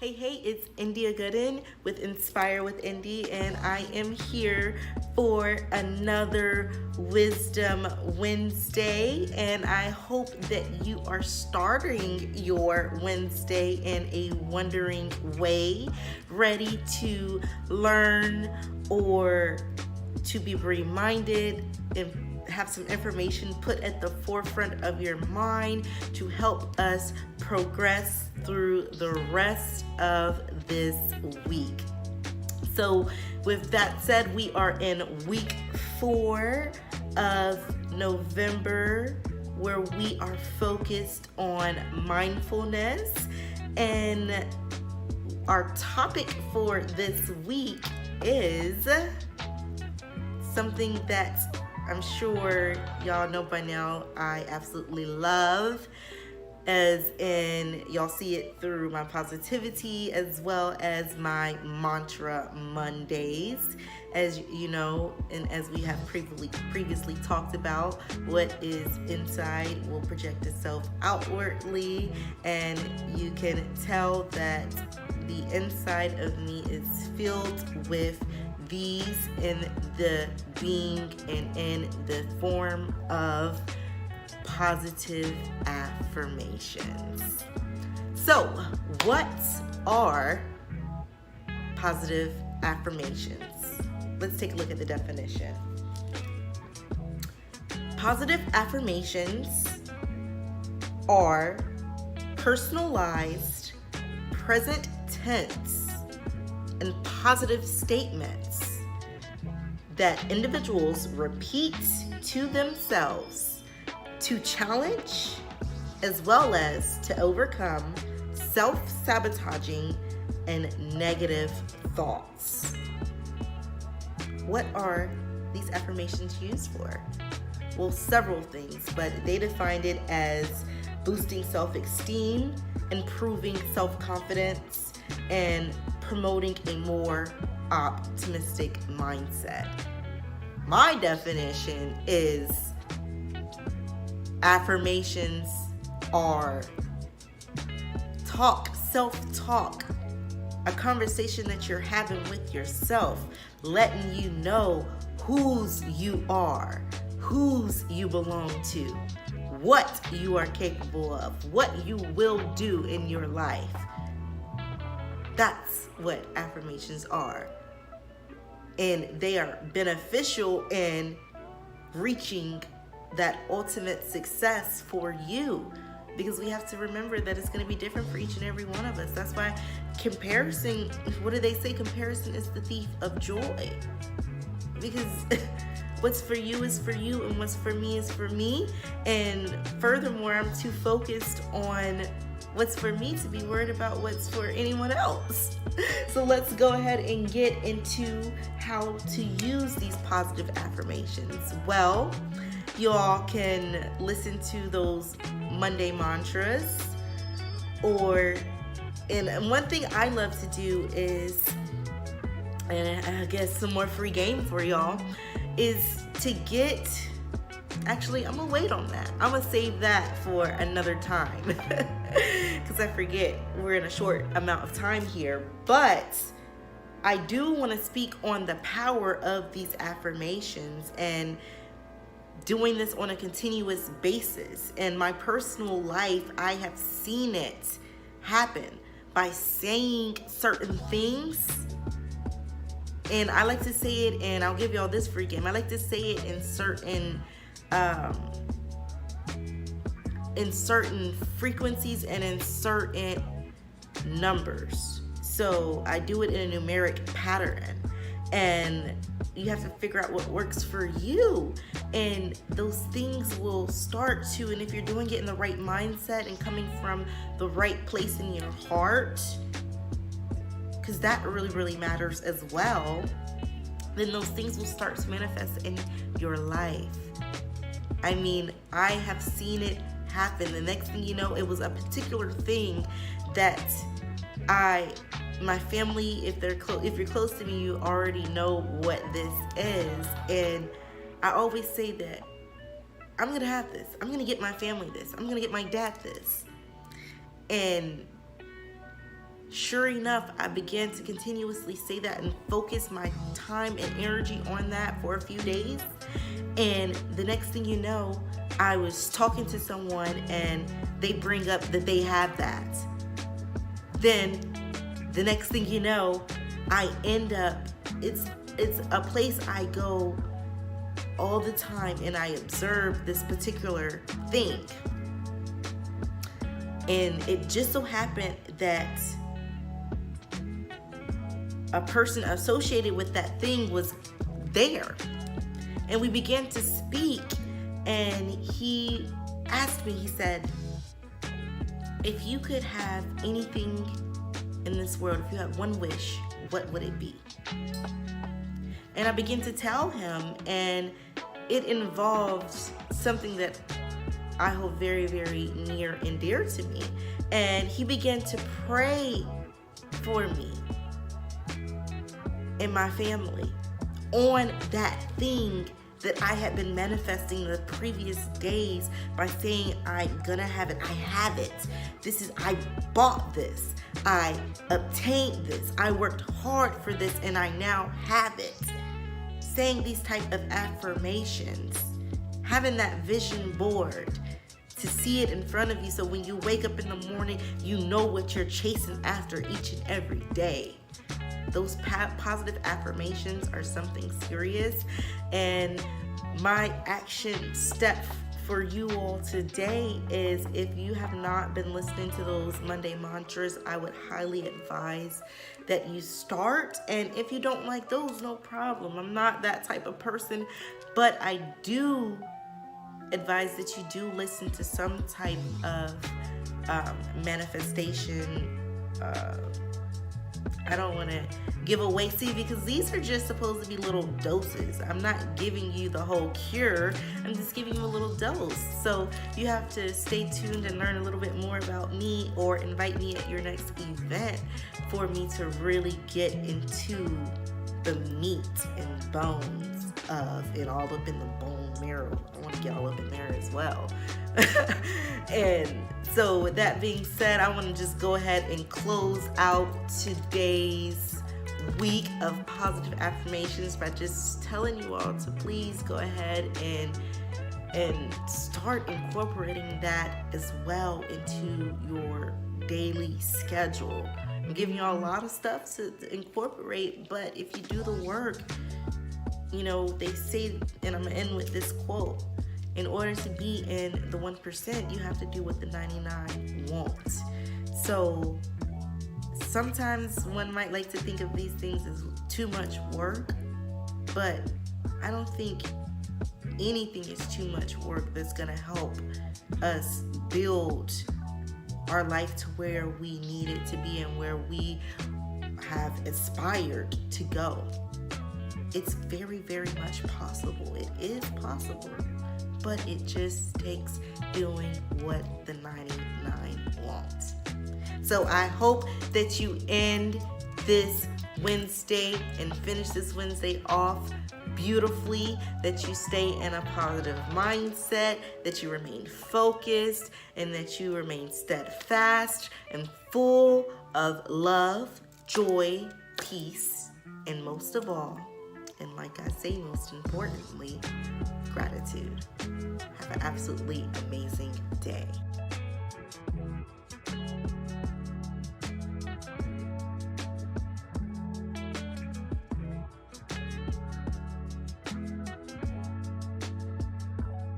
Hey, it's India Gooden with Inspire with Indy, and I am here for another Wisdom Wednesday. And I hope that you are starting your Wednesday in a wondering way, ready to learn or to be reminded and have some information put at the forefront of your mind to help us progress through the rest of this week. So, with that said, we are in week 4 of November, where we are focused on mindfulness. And our topic for this week is something that I'm sure y'all know by now I absolutely love, as in y'all see it through my positivity as well as my mantra Mondays. As you know, and as we have previously talked about, what is inside will project itself outwardly, and you can tell that the inside of me is filled with these in the being and in the form of positive affirmations. So, what are positive affirmations? Let's take a look at the definition. Positive affirmations are personalized, present tense, and positive statements that individuals repeat to themselves to challenge as well as to overcome self-sabotaging and negative thoughts. What are these affirmations used for? Well, several things, but they defined it as boosting self-esteem, improving self-confidence, and promoting a more optimistic mindset. My definition is affirmations are self-talk, a conversation that you're having with yourself, letting you know whose you are, whose you belong to, what you are capable of, what you will do in your life. That's what affirmations are. And they are beneficial in reaching that ultimate success for you, because we have to remember that it's going to be different for each and every one of us. That's why comparison, what do they say? Comparison is the thief of joy. Because what's for you is for you, and what's for me is for me. And furthermore, I'm too focused on what's for me to be worried about what's for anyone else. So let's go ahead and get into how to use these positive affirmations. Well, you all can listen to those Monday mantras, and one thing I love to do is, and I guess some more free game for y'all, is to get, actually, I'm gonna wait on that. I'm gonna save that for another time because I forget we're in a short amount of time here. But I do want to speak on the power of these affirmations and doing this on a continuous basis. In my personal life, I have seen it happen by saying certain things. And I like to say it, and I'll give y'all this free game. I like to say it in certain frequencies and in certain numbers. So I do it in a numeric pattern, and you have to figure out what works for you, and those things will start to, and if you're doing it in the right mindset and coming from the right place in your heart, because that really matters as well, then those things will start to manifest in your life. I mean, I have seen it happen. The next thing you know, it was a particular thing that my family, if you're close to me, you already know what this is. And I always say that I'm gonna have this. I'm gonna get my family this. I'm gonna get my dad this. And sure enough, I began to continuously say that and focus my time and energy on that for a few days. And the next thing you know, I was talking to someone and they bring up that they have that. Then the next thing you know, I end up, it's a place I go all the time, and I observe this particular thing. And it just so happened that a person associated with that thing was there. And we began to speak, and he asked me, he said, if you could have anything in this world, if you had one wish, what would it be? And I began to tell him, and it involves something that I hold very, very near and dear to me. And he began to pray for me and my family on that thing that I had been manifesting the previous days by saying, I'm gonna have it, I have it. I bought this, I obtained this, I worked hard for this, and I now have it. Saying these type of affirmations, having that vision board to see it in front of you, so when you wake up in the morning, you know what you're chasing after each and every day. Those positive affirmations are something serious. And my action step for you all today is, if you have not been listening to those Monday mantras, I would highly advise that you start. And if you don't like those, no problem. I'm not that type of person, but I do advise that you do listen to some type of manifestation. I don't want to give away, because these are just supposed to be little doses. I'm not giving you the whole cure. I'm just giving you a little dose. So you have to stay tuned and learn a little bit more about me, or invite me at your next event for me to really get into the meat and bones of it, all up in the bone marrow. I want to get all up in there as well. And so with that being said, I want to just go ahead and close out today's week of positive affirmations by just telling you all to please go ahead and start incorporating that as well into your daily schedule. I'm giving you all a lot of stuff to incorporate, but if you do the work, you know, they say, and I'm gonna end with this quote, in order to be in the 1%, you have to do what the 99 won't. So sometimes one might like to think of these things as too much work, but I don't think anything is too much work that's gonna help us build our life to where we need it to be and where we have aspired to go. It's very, very much possible. It is possible, but it just takes doing what the 99 wants. So I hope that you end this Wednesday and finish this Wednesday off beautifully, that you stay in a positive mindset, that you remain focused, and that you remain steadfast and full of love, joy, peace, and most of all, and like I say, most importantly, gratitude. Have an absolutely amazing day.